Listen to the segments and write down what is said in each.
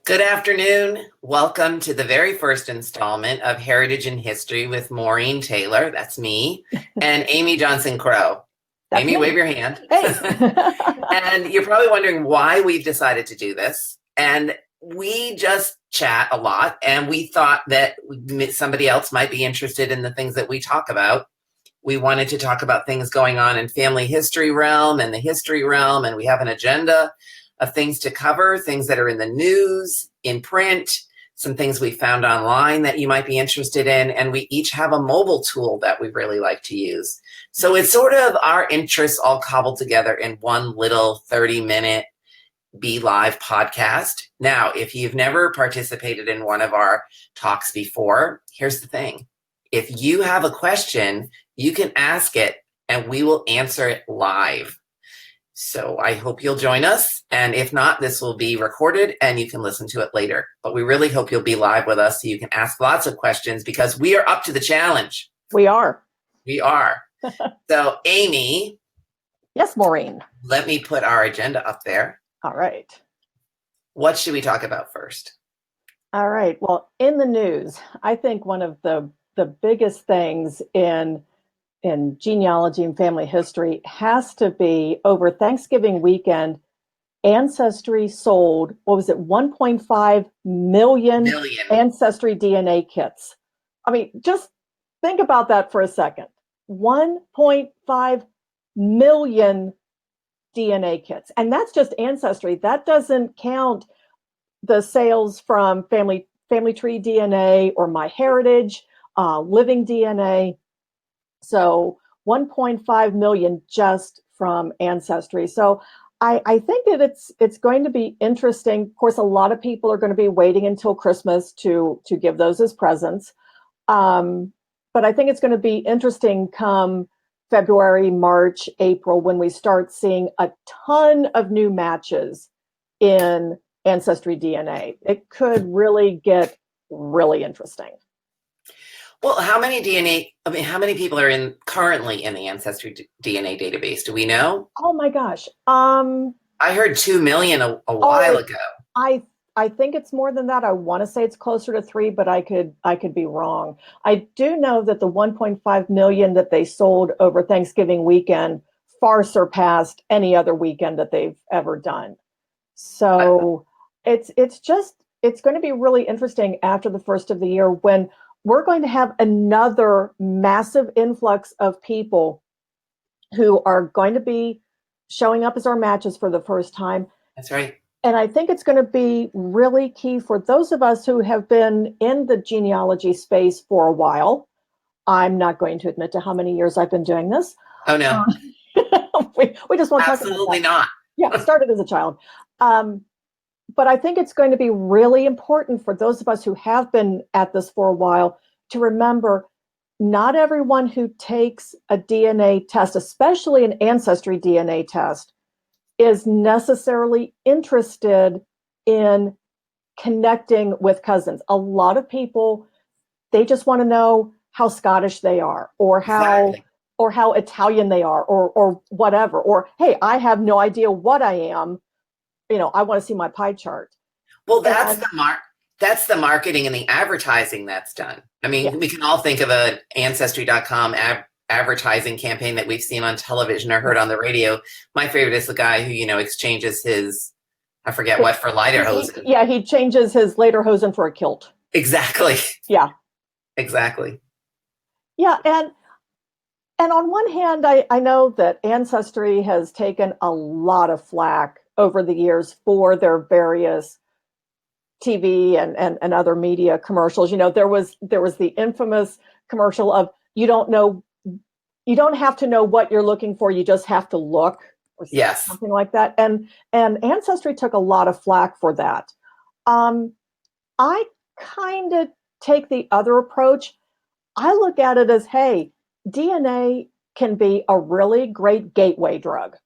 Good afternoon. Welcome to the very first installment of Heritage in History with Maureen Taylor, that's me, and Amy Johnson Crow. That's Amy, me. wave your hand. Hey. And you're probably wondering why we've decided to do this. And we just chat a lot, and we thought that somebody else might be interested in the things that we talk about. We wanted to talk about things going on in family history realm and the history realm, and we have an agenda of things to cover, things that are in the news, in print, some things we found online that you might be interested in, and we each have a mobile tool that we really like to use. So it's sort of our interests all cobbled together in one little 30-minute Be Live podcast. Now, if you've never participated in one of our talks before, here's the thing. If you have a question, you can ask it and we will answer it live. So I hope you'll join us. And if not, this will be recorded and you can listen to it later. But we really hope you'll be live with us so you can ask lots of questions because we are up to the challenge. We are. We are. So Amy. Yes, Maureen. Let me put our agenda up there. All right. What should we talk about first? All right. Well, in the news, I think one of the biggest things in genealogy and family history has to be over Thanksgiving weekend, Ancestry sold, 1.5 million Ancestry DNA kits. I mean, just think about that for a second. 1.5 million DNA kits. And that's just Ancestry. That doesn't count the sales from Family Tree DNA or MyHeritage, Living DNA. So 1.5 million just from Ancestry. So I think that it's going to be interesting. Of course, a lot of people are going to be waiting until Christmas to give those as presents. But I think it's going to be interesting come February, March, April, when we start seeing a ton of new matches in Ancestry DNA. It could really get really interesting. Well, how many people are currently in the Ancestry DNA database? Do we know? Oh my gosh. I heard 2 million a while ago. I think it's more than that. I want to say it's closer to 3, but I could be wrong. I do know that the 1.5 million that they sold over Thanksgiving weekend far surpassed any other weekend that they've ever done. So it's going to be really interesting after the first of the year when we're going to have another massive influx of people who are going to be showing up as our matches for the first time. That's right. And I think it's going to be really key for those of us who have been in the genealogy space for a while. I'm not going to admit to how many years I've been doing this. Oh, no. We just won't talk about that. Absolutely not. Yeah, I started as a child. But I think it's going to be really important for those of us who have been at this for a while to remember not everyone who takes a DNA test, especially an Ancestry DNA test, is necessarily interested in connecting with cousins. A lot of people, they just want to know how Scottish they are or how Italian they are or whatever. Or, hey, I have no idea what I am. I want to see my pie chart. Well, that's the marketing and the advertising that's done. I mean, yeah. We can all think of an Ancestry.com advertising campaign that we've seen on television or heard on the radio. My favorite is the guy who, exchanges his, I forget what, for lederhosen. Yeah, he changes his lederhosen for a kilt. Exactly. Yeah. Exactly. Yeah, and on one hand, I know that Ancestry has taken a lot of flack over the years for their various TV and other media commercials. There was the infamous commercial of you don't have to know what you're looking for, you just have to look, or something like that. And Ancestry took a lot of flack for that. I kind of take the other approach. I look at it as, hey, DNA can be a really great gateway drug.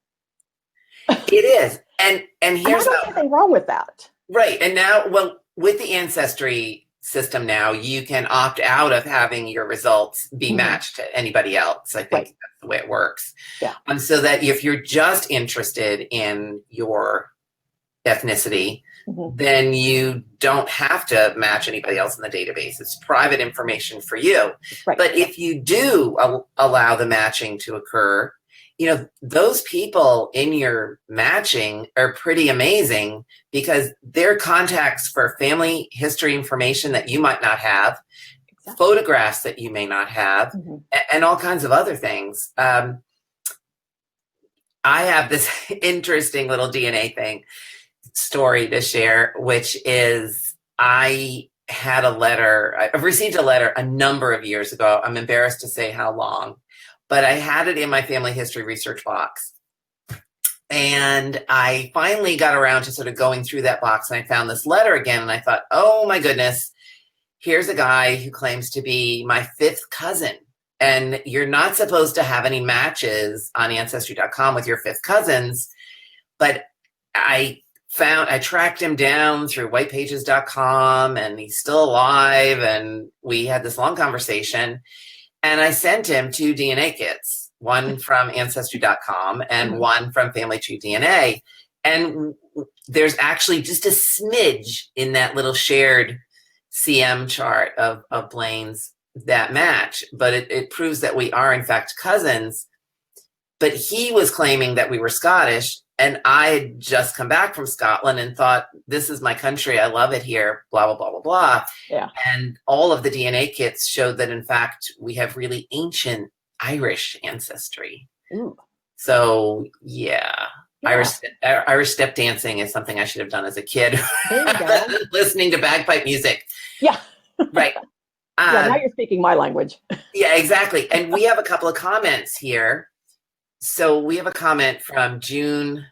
It is. And here's nothing wrong with that. Right. And now, well, with the Ancestry system now, you can opt out of having your results be matched to anybody else. I think that's the way it works. Yeah. So that if you're just interested in your ethnicity, then you don't have to match anybody else in the database. It's private information for you. Right. But if you do allow the matching to occur, those people in your matching are pretty amazing because they're contacts for family history information that you might not have, photographs that you may not have, and all kinds of other things. I have this interesting little DNA story to share, which is I've received a letter a number of years ago. I'm embarrassed to say how long, but I had it in my family history research box. And I finally got around to sort of going through that box, and I found this letter again, and I thought, oh my goodness, here's a guy who claims to be my fifth cousin. And you're not supposed to have any matches on Ancestry.com with your fifth cousins. But I tracked him down through whitepages.com, and he's still alive. And we had this long conversation. And I sent him 2 DNA kits, one from Ancestry.com and one from Family Tree DNA. And there's actually just a smidge in that little shared CM chart of Blaine's that match, but it proves that we are in fact cousins. But he was claiming that we were Scottish, and I had just come back from Scotland and thought, this is my country, I love it here, blah blah blah blah blah. Yeah. And all of the DNA kits showed that in fact we have really ancient Irish ancestry. Ooh. So yeah. Irish step dancing is something I should have done as a kid. There you go. Listening to bagpipe music. Yeah. Right. Now you're speaking my language. Yeah, exactly. And we have a couple of comments here. So we have a comment from June.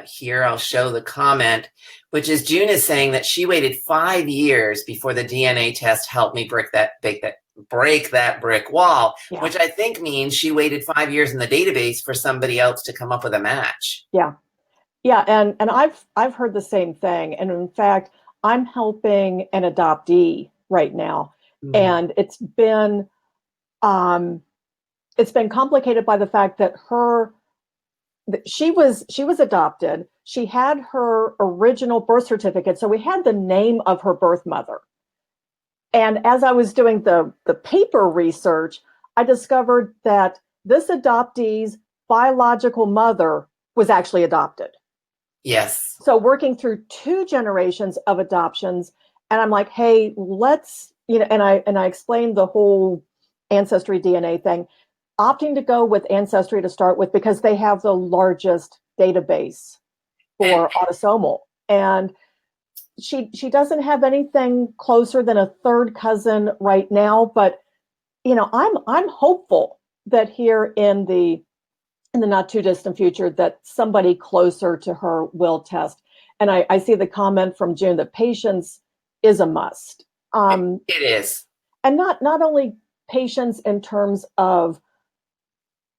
Here, I'll show the comment, which is June is saying that she waited 5 years before the DNA test helped me break that brick wall, which I think means she waited 5 years in the database for somebody else to come up with a match. Yeah. Yeah. And I've heard the same thing. And in fact, I'm helping an adoptee right now. And it's been complicated by the fact that she was adopted. She had her original birth certificate. So we had the name of her birth mother. And as I was doing the paper research, I discovered that this adoptee's biological mother was actually adopted. Yes. So working through 2 generations of adoptions, and I'm like, hey, let's, and I explained the whole Ancestry DNA thing, opting to go with Ancestry to start with because they have the largest database for autosomal. And she doesn't have anything closer than a third cousin right now, but I'm hopeful that here in the not too distant future that somebody closer to her will test. And I see the comment from June that patience is a must. It is. And not only patience in terms of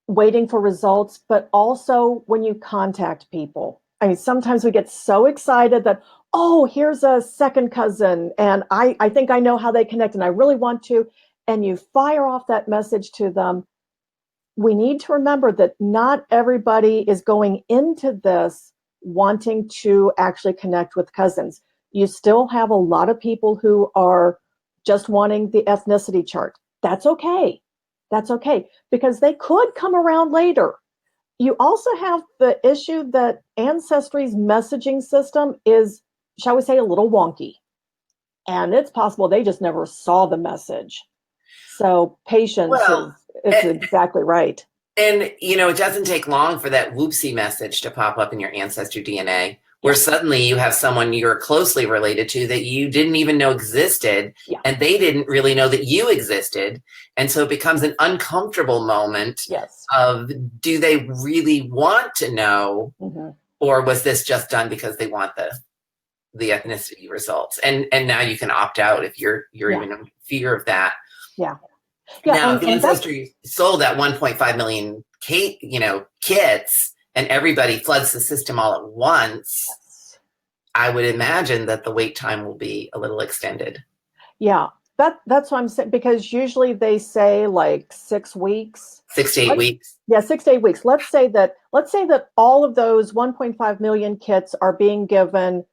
waiting for results, but also when you contact people. I mean, sometimes we get so excited that, oh, here's a second cousin, and I think I know how they connect, and I really want to, and you fire off that message to them. We need to remember that not everybody is going into this wanting to actually connect with cousins. You still have a lot of people who are just wanting the ethnicity chart. That's okay. That's okay, because they could come around later. You also have the issue that Ancestry's messaging system is, shall we say, a little wonky. And it's possible they just never saw the message. So patience is exactly right. And, it doesn't take long for that whoopsie message to pop up in your Ancestry DNA, where suddenly you have someone you're closely related to that you didn't even know existed, and they didn't really know that you existed. And so it becomes an uncomfortable moment of, do they really want to know, or was this just done because they want the ethnicity results? And now you can opt out if you're even in fear of that. Yeah. Now, if Ancestry sold that 1.5 million kits, and everybody floods the system all at once, I would imagine that the wait time will be a little extended. Yeah, that's what I'm saying, because usually they say like 6 weeks. 6 to 8 weeks. Yeah, 6 to 8 weeks. Let's say that all of those 1.5 million kits are being given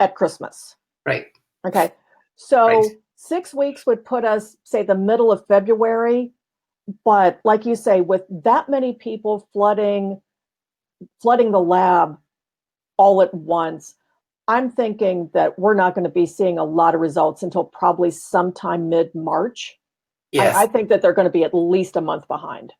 at Christmas. Right. Okay. So Right. 6 weeks would put us, say, the middle of February. But like you say, with that many people flooding the lab all at once, I'm thinking that we're not going to be seeing a lot of results until probably sometime mid-March. Yes. I think that they're going to be at least a month behind.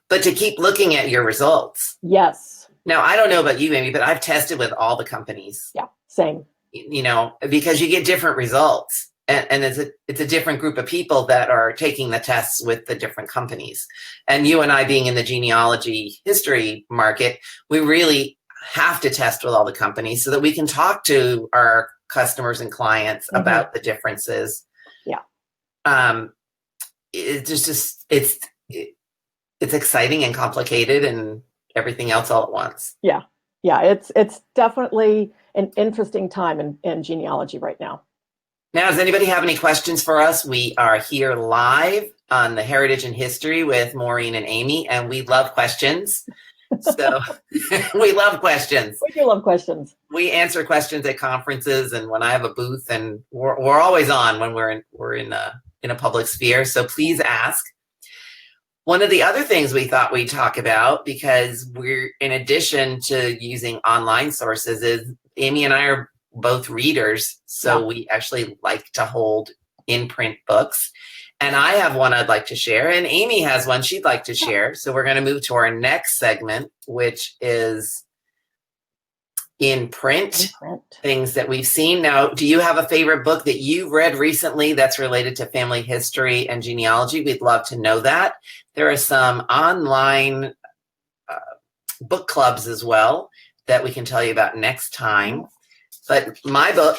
But to keep looking at your results. Yes. Now, I don't know about you, Amy, but I've tested with all the companies. Yeah, same. You know, because you get different results. And it's a different group of people that are taking the tests with the different companies. And you and I being in the genealogy history market, we really have to test with all the companies so that we can talk to our customers and clients about the differences. Yeah. It's exciting and complicated and everything else all at once. Yeah. Yeah. It's definitely an interesting time in genealogy right now. Now, does anybody have any questions for us? We are here live on the Heritage and History with Maureen and Amy, and we love questions. So we love questions. We do love questions. We answer questions at conferences and when I have a booth, and we're always on when we're in a public sphere. So please ask. One of the other things we thought we'd talk about, because we're, in addition to using online sources, is Amy and I are both readers, so we actually like to hold in-print books. And I have one I'd like to share, and Amy has one she'd like to share. So we're going to move to our next segment, which is in print, things that we've seen. Now, do you have a favorite book that you've read recently that's related to family history and genealogy? We'd love to know that. There are some online book clubs as well that we can tell you about next time. But my book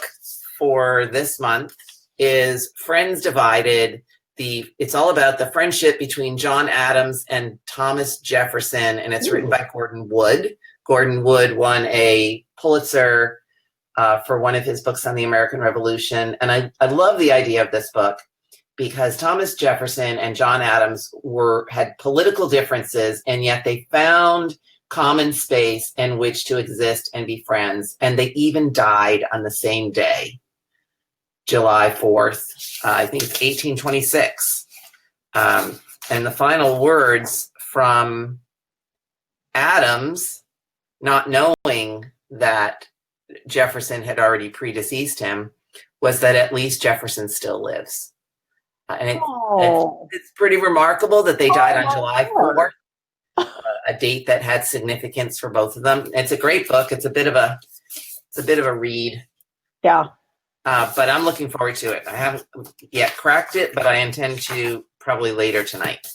for this month is Friends Divided. It's all about the friendship between John Adams and Thomas Jefferson, and it's written by Gordon Wood. Gordon Wood won a Pulitzer for one of his books on the American Revolution. And I love the idea of this book because Thomas Jefferson and John Adams had political differences, and yet they found common space in which to exist and be friends. And they even died on the same day, July 4th, I think it's 1826. And the final words from Adams, not knowing that Jefferson had already predeceased him, was that at least Jefferson still lives. And it's pretty remarkable that they died on July 4th. A date that had significance for both of them. It's a great book. It's a bit of a read. Yeah. But I'm looking forward to it. I haven't yet cracked it, but I intend to probably later tonight.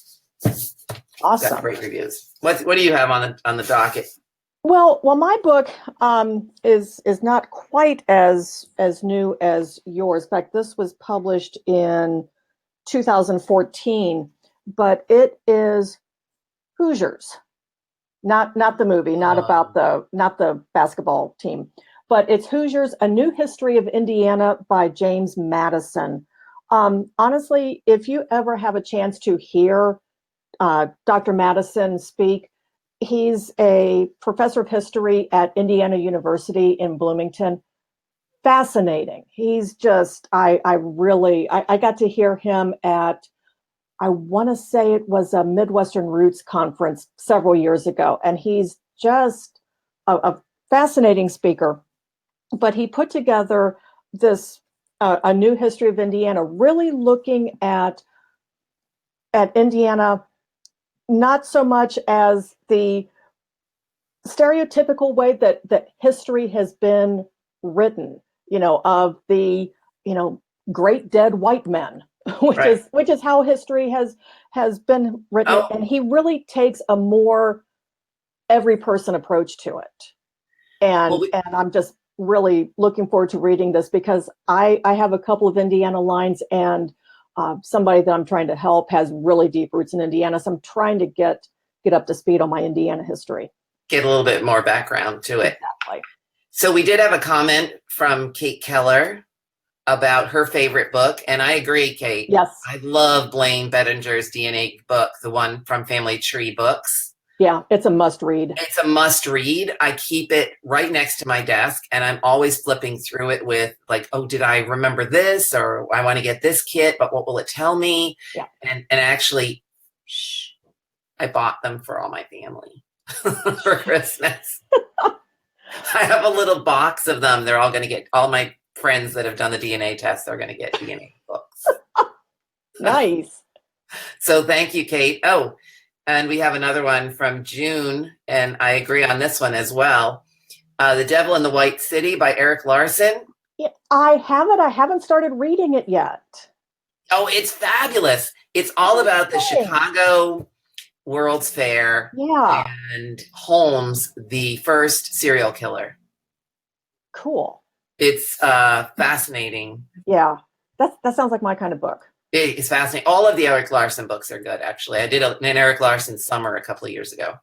Awesome. Got great reviews. What do you have on the docket? Well, my book is not quite as new as yours. In fact, this was published in 2014, but it is Hoosiers. Not the movie, not the basketball team, but it's Hoosiers, A New History of Indiana by James Madison. Honestly, if you ever have a chance to hear Dr. Madison speak, he's a professor of history at Indiana University in Bloomington. Fascinating. He's just, I got to hear him at, I want to say it was a Midwestern Roots conference several years ago. And he's just a fascinating speaker. But he put together this, A New History of Indiana, really looking at Indiana, not so much as the stereotypical way that history has been written, of the, great dead white men. Which is how history has been written, and he really takes a more every person approach to it. And I'm just really looking forward to reading this because I have a couple of Indiana lines, and somebody that I'm trying to help has really deep roots in Indiana, so I'm trying to get up to speed on my Indiana history. Get a little bit more background to it. Exactly. So we did have a comment from Kate Keller about her favorite book, and I agree, Kate. Yes. I love Blaine Bettinger's DNA book, the one from Family Tree Books. Yeah, it's a must read. It's a must read. I keep it right next to my desk and I'm always flipping through it with like, oh, did I remember this? Or I want to get this kit, but what will it tell me? Yeah. And actually, I bought them for all my family for Christmas. I have a little box of them. They're all going to get, all my friends that have done the DNA test, they're going to get DNA books. Nice. So thank you, Kate. Oh, and we have another one from June, and I agree on this one as well. The Devil in the White City by Erik Larson. Yeah, I have it. I haven't started reading it yet. Oh, it's fabulous. It's all about the Chicago World's Fair and Holmes, the first serial killer. Cool. It's fascinating. Yeah, that sounds like my kind of book. It's fascinating. All of the Erik Larson books are good, actually. I did an Erik Larson summer a couple of years ago.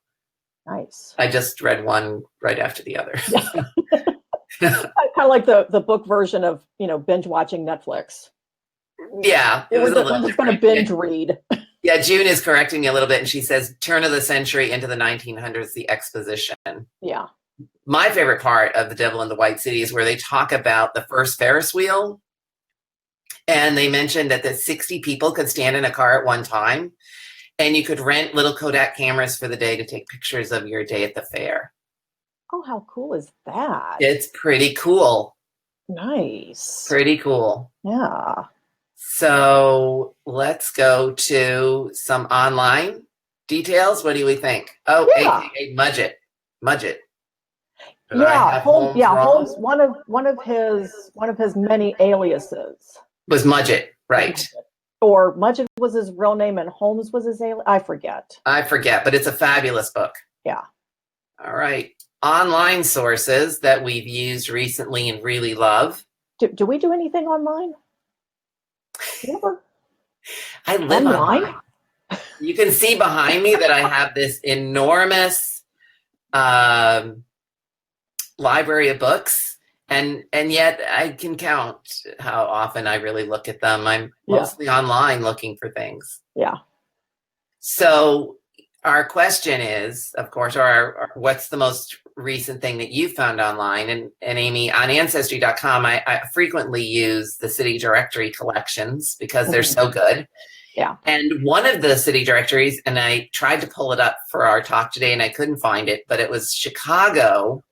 Nice. I just read one right after the other. Kind of like the book version of, binge watching Netflix. Yeah, it was a little just going to binge read. Yeah, June is correcting me a little bit, and she says turn of the century into the 1900s, the exposition. Yeah. My favorite part of The Devil in the White City is where they talk about the first Ferris wheel. And they mentioned that the 60 people could stand in a car at one time, and you could rent little Kodak cameras for the day to take pictures of your day at the fair. Oh, how cool is that? It's pretty cool. Nice. Pretty cool. Yeah. So let's go to some online details. What do we think? Oh, yeah. AKA Mudget. Mudget. Yeah, Holmes. One of his many aliases was Mudget, right? Or Mudget was his real name, and Holmes was his alias. I forget, but it's a fabulous book. Yeah. All right. Online sources that we've used recently and really love. Do we do anything online? Never. I live online. You can see behind me that I have this enormous library of books, and yet I can count how often I really look at them. I'm mostly online looking for things. Yeah. So our question is, of course, what's the most recent thing that you found online? And Amy, on Ancestry.com, I frequently use the city directory collections because they're so good. Yeah. And one of the city directories, and I tried to pull it up for our talk today and I couldn't find it, but it was Chicago.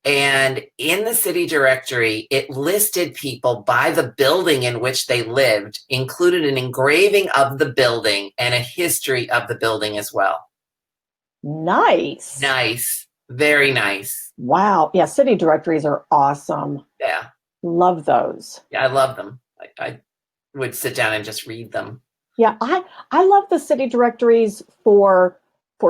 And in the city directory, it listed people by the building in which they lived, included an engraving of the building and a history of the building as well. Nice. Nice. Very nice. Wow. Yeah, city directories are awesome. Yeah. Love those. Yeah, I love them. I would sit down and just read them. Yeah, I love the city directories for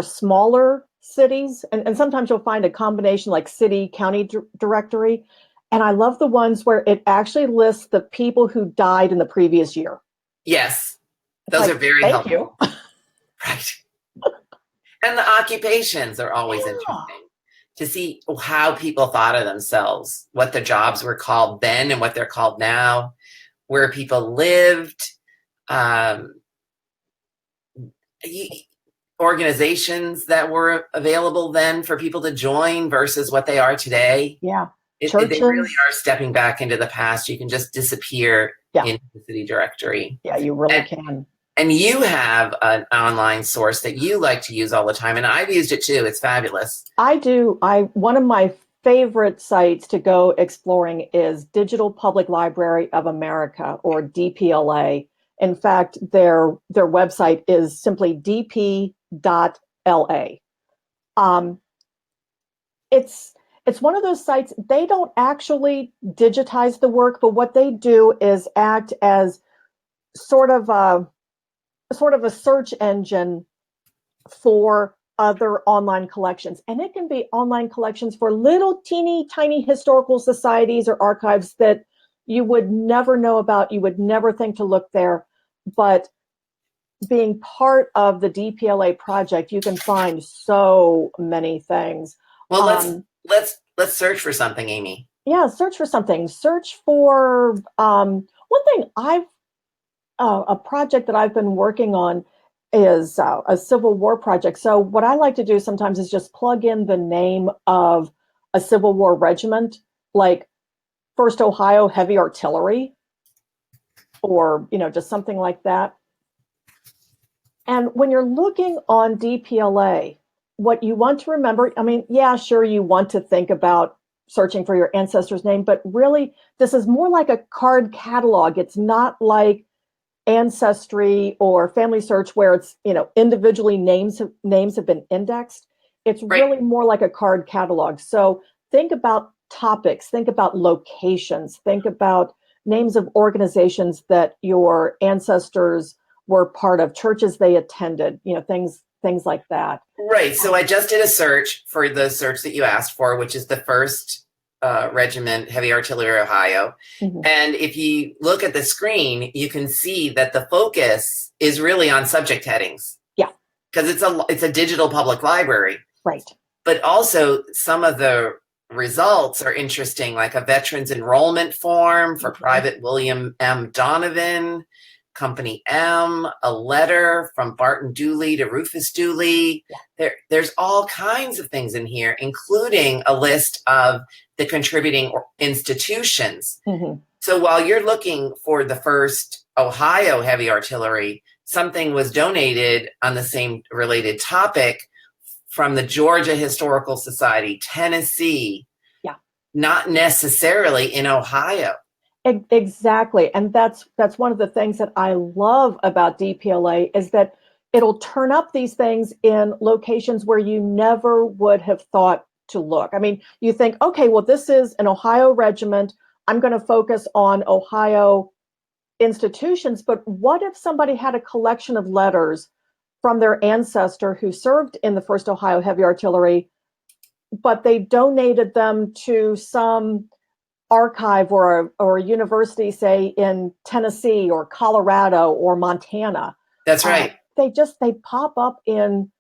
smaller cities, and sometimes you'll find a combination like city county directory, and I love the ones where it actually lists the people who died in the previous year. Yes, those are very helpful. Thank you. Right. And the occupations are always interesting to see how people thought of themselves, what their jobs were called then and what they're called now, where people lived, organizations that were available then for people to join versus what they are today. Yeah. They really are stepping back into the past. You can just disappear into the city directory. Yeah, you really can. And you have an online source that you like to use all the time, and I've used it too. It's fabulous. I do. One of my favorite sites to go exploring is Digital Public Library of America, or DPLA. In fact, their website is simply dp.la. It's one of those sites, they don't actually digitize the work, but what they do is act as sort of a search engine for other online collections. And it can be online collections for little teeny tiny historical societies or archives that you would never know about, you would never think to look there. But being part of the DPLA project, you can find so many things. Well, let's search for something, Amy. Yeah, search for something. Search for one thing a project that I've been working on is a Civil War project. So what I like to do sometimes is just plug in the name of a Civil War regiment, like 1st Ohio Heavy Artillery, or just something like that. And when you're looking on DPLA, what you want to remember, I mean, yeah, sure, you want to think about searching for your ancestor's name, but really, this is more like a card catalog. It's not like Ancestry or Family Search where it's, individually names have been indexed. It's Right. really more like a card catalog. So think about topics, think about locations, think about names of organizations that your ancestors were part of, churches they attended, things like that. Right. So I just did a search for the search that you asked for, which is the 1st Regiment Heavy Artillery, Ohio. Mhm. And if you look at the screen, you can see that the focus is really on subject headings. Yeah. Because it's a digital public library. Right. But also some of the results are interesting, like a veterans enrollment form for Private William M. Donovan, Company M, a letter from Barton Dooley to Rufus Dooley. Yeah. There's all kinds of things in here, including a list of the contributing institutions. Mm-hmm. So while you're looking for the 1st Ohio Heavy Artillery, something was donated on the same related topic from the Georgia Historical Society, Tennessee. Yeah. Not necessarily in Ohio. Exactly. And that's one of the things that I love about DPLA is that it'll turn up these things in locations where you never would have thought to look. I mean, you think, okay, well, this is an Ohio regiment. I'm going to focus on Ohio institutions. But what if somebody had a collection of letters from their ancestor who served in the 1st Ohio Heavy Artillery, but they donated them to some archive or a university, say in Tennessee or Colorado or Montana? That's right. They pop up in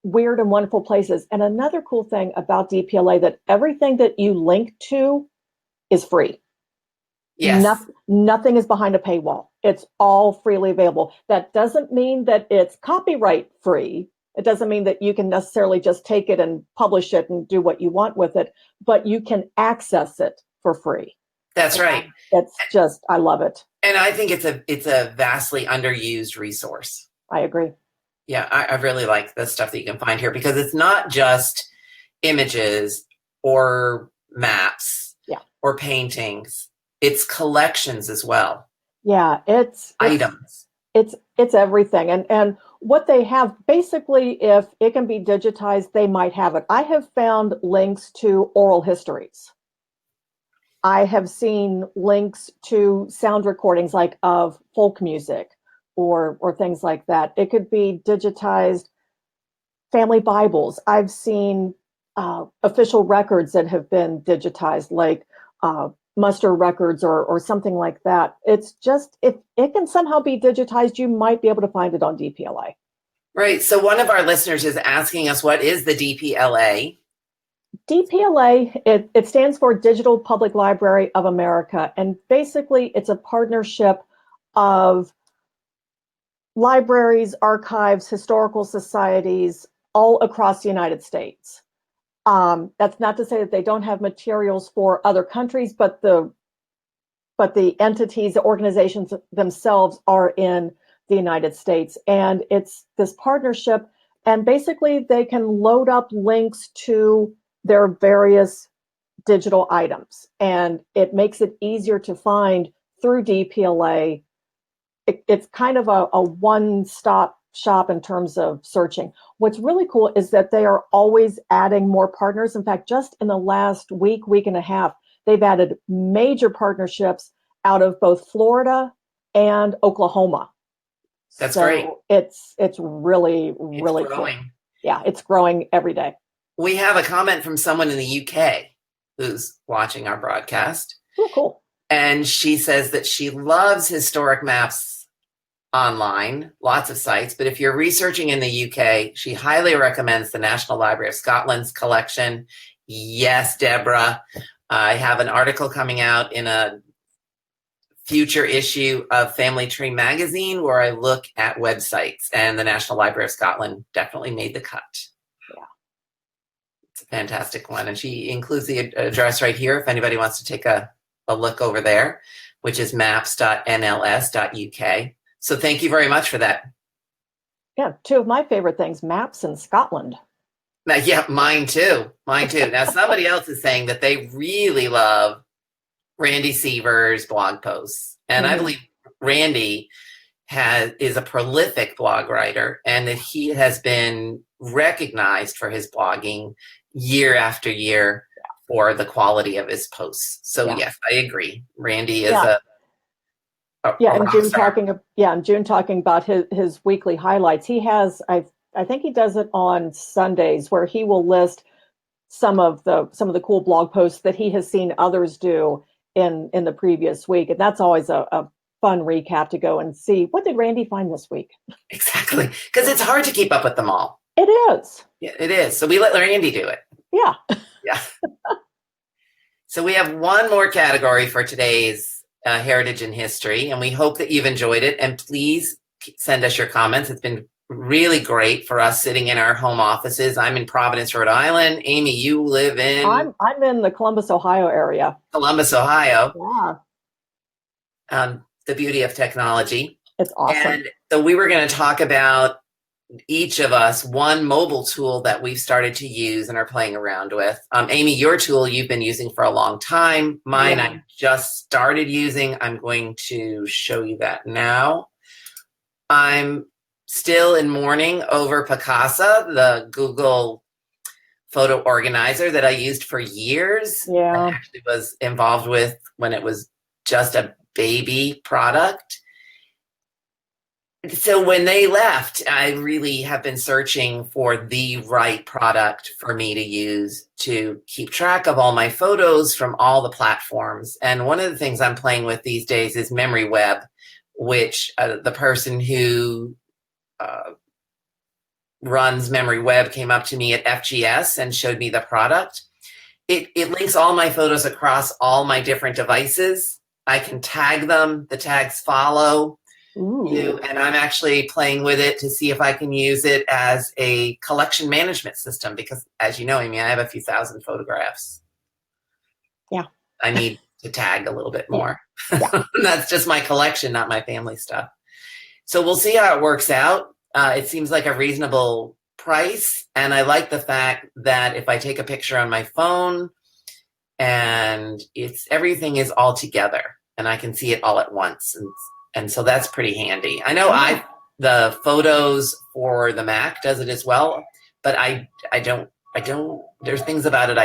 weird and wonderful places. And another cool thing about DPLA, that everything that you link to is free. Yes. Nothing is behind a paywall. It's all freely available. That doesn't mean that it's copyright free. It doesn't mean that you can necessarily just take it and publish it and do what you want with it, but you can access it for free. That's right. It's just, I love it. And I think it's a vastly underused resource. I agree. Yeah, I really like the stuff that you can find here, because it's not just images or maps or paintings. It's collections as well. Yeah, it's items. It's everything. And what they have, basically, if it can be digitized, they might have it. I have found links to oral histories. I have seen links to sound recordings, like of folk music or things like that. It could be digitized family Bibles. I've seen official records that have been digitized, like muster records or something like that. It's just, if it can somehow be digitized, you might be able to find it on DPLA. Right. So one of our listeners is asking us, what is the DPLA? DPLA, it stands for Digital Public Library of America. And basically, it's a partnership of libraries, archives, historical societies all across the United States. That's not to say that they don't have materials for other countries, but the entities, the organizations themselves are in the United States. And it's this partnership. And basically, they can load up links to their various digital items. And it makes it easier to find through DPLA. It's kind of a one-stop shop in terms of searching. What's really cool is that they are always adding more partners. In fact, just in the last week and a half, they've added major partnerships out of both Florida and Oklahoma. That's great. It's really cool. Yeah, it's growing every day. We have a comment from someone in the UK who's watching our broadcast. Oh, cool. And she says that she loves historic maps online, lots of sites, but if you're researching in the UK, she highly recommends the National Library of Scotland's collection. Yes, Deborah, I have an article coming out in a future issue of Family Tree magazine where I look at websites, and the National Library of Scotland definitely made the cut. Yeah. It's a fantastic one. And she includes the address right here if anybody wants to take a look over there, which is maps.nls.uk. So thank you very much for that. Yeah, two of my favorite things, maps in Scotland. Now, yeah, mine too. Mine too. Now, somebody else is saying that they really love Randy Seaver's blog posts. And I believe Randy is a prolific blog writer, and that he has been recognized for his blogging year after year for the quality of his posts. So yes, I agree. Randy is and June talking about his weekly highlights. He has, I think he does it on Sundays, where he will list some of the cool blog posts that he has seen others do in the previous week, and that's always a fun recap to go and see what did Randy find this week. Exactly, because it's hard to keep up with them all. It is. Yeah, it is. So we let Randy do it. Yeah. Yeah. So we have one more category for today's Heritage and History, and we hope that you've enjoyed it. And please send us your comments. It's been really great for us sitting in our home offices. I'm in Providence, Rhode Island. Amy, you live in? I'm in the Columbus, Ohio area. Columbus, Ohio. Yeah. The beauty of technology. It's awesome. And so we were going to talk about each of us one mobile tool that we've started to use and are playing around with. Amy, your tool you've been using for a long time. Mine, I just started using. I'm going to show you that now. I'm still in mourning over Picasa, the Google photo organizer that I used for years. Yeah. I actually was involved with when it was just a baby product. So when they left, I really have been searching for the right product for me to use to keep track of all my photos from all the platforms. And one of the things I'm playing with these days is MemoryWeb, which the person who runs MemoryWeb came up to me at FGS and showed me the product. It links all my photos across all my different devices. I can tag them. The tags follow. Ooh. And I'm actually playing with it to see if I can use it as a collection management system, because as you know, Amy, I have a few thousand photographs. Yeah. I need to tag a little bit more. Yeah. That's just my collection, not my family stuff. So we'll see how it works out. It seems like a reasonable price. And I like the fact that if I take a picture on my phone and everything is all together and I can see it all at once. And so that's pretty handy. I know the photos for the Mac does it as well, but I don't, there's things about it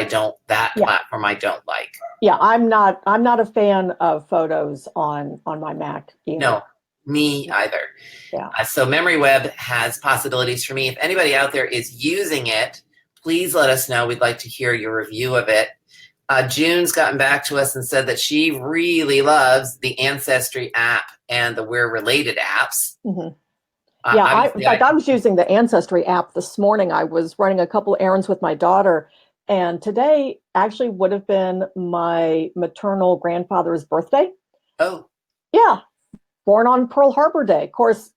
platform I don't like. Yeah, I'm not a fan of photos on my Mac either. No, me either. Yeah. So MemoryWeb has possibilities for me. If anybody out there is using it, please let us know. We'd like to hear your review of it. June's gotten back to us and said that she really loves the Ancestry app and the We're Related apps. Mm-hmm. I was using the Ancestry app this morning. I was running a couple errands with my daughter, and today actually would have been my maternal grandfather's birthday. Oh. Yeah. Born on Pearl Harbor Day. Of course,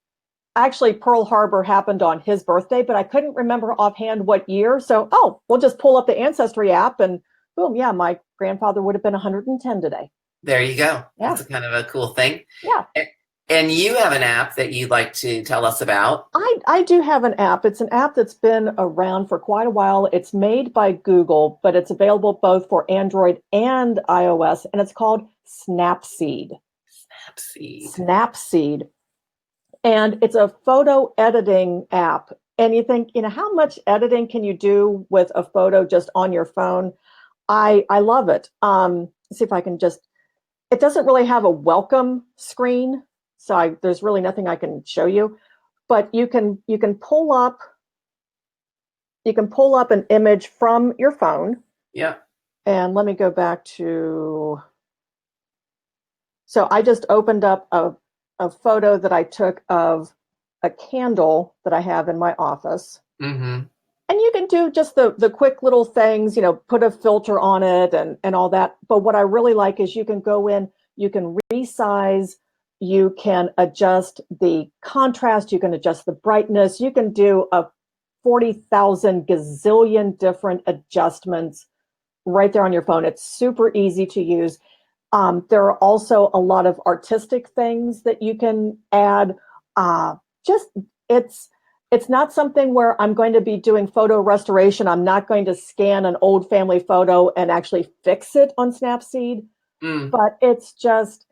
actually Pearl Harbor happened on his birthday, but I couldn't remember offhand what year. So, we'll just pull up the Ancestry app and boom, yeah, my grandfather would have been 110 today. There you go. Yeah. That's kind of a cool thing. Yeah. And you have an app that you'd like to tell us about. I do have an app. It's an app that's been around for quite a while. It's made by Google, but it's available both for Android and iOS, and it's called Snapseed. Snapseed. And it's a photo editing app. And you think, how much editing can you do with a photo just on your phone? I love it. Let's see if I can it doesn't really have a welcome screen. So there's really nothing I can show you, but you can pull up an image from your phone. Yeah. And let me go back to, so I just opened up a photo that I took of a candle that I have in my office. Mm-hmm. And you can do just the quick little things, put a filter on it and all that. But what I really like is you can go in You can resize, you can adjust the contrast, you can adjust the brightness, you can do a 40,000 gazillion different adjustments right there on your phone. It's super easy to use. There are also a lot of artistic things that you can add. Just it's not something where I'm going to be doing photo restoration. I'm not going to scan an old family photo and actually fix it on Snapseed. But it's just,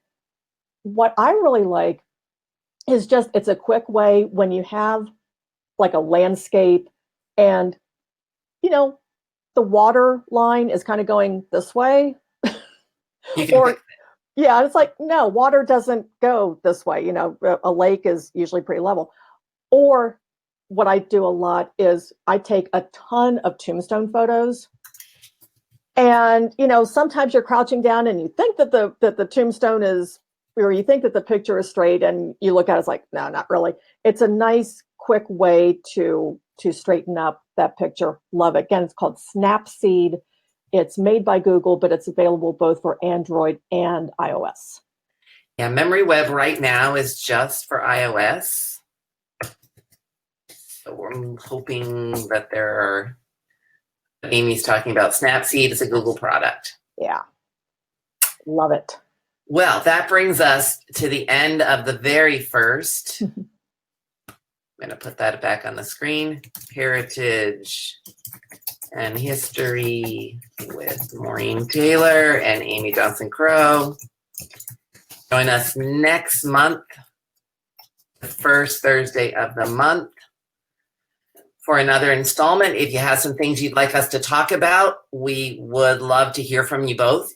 what I really like is just, it's a quick way when you have like a landscape and, you know, the water line is kind of going this way. Or, yeah, it's like, no, water doesn't go this way. You know, a lake is usually pretty level. Or what I do a lot is I take a ton of tombstone photos. And, you know, sometimes you're crouching down and you think that the tombstone is, or you think that the picture is straight, and you look at it, it's like, no, not really. It's a nice, quick way to straighten up that picture. Love it. Again, it's called Snapseed. It's made by Google, but it's available both for Android and iOS. Yeah, Memory Web right now is just for iOS. So we're hoping that there are, Amy's talking about Snapseed is a Google product. Yeah. Love it. Well, that brings us to the end of the very first. I'm going to put that back on the screen. Heritage and History with Maureen Taylor and Amy Johnson-Crowe. Join us next month, the first Thursday of the month, for another installment. If you have some things you'd like us to talk about, we would love to hear from you both,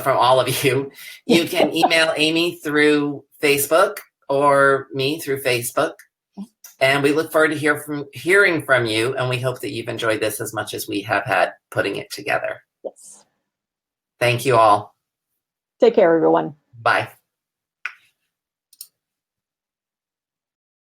from all of you. You can email Amy through Facebook or me through Facebook. And we look forward to hearing from you. And we hope that you've enjoyed this as much as we have had putting it together. Yes. Thank you all. Take care, everyone. Bye.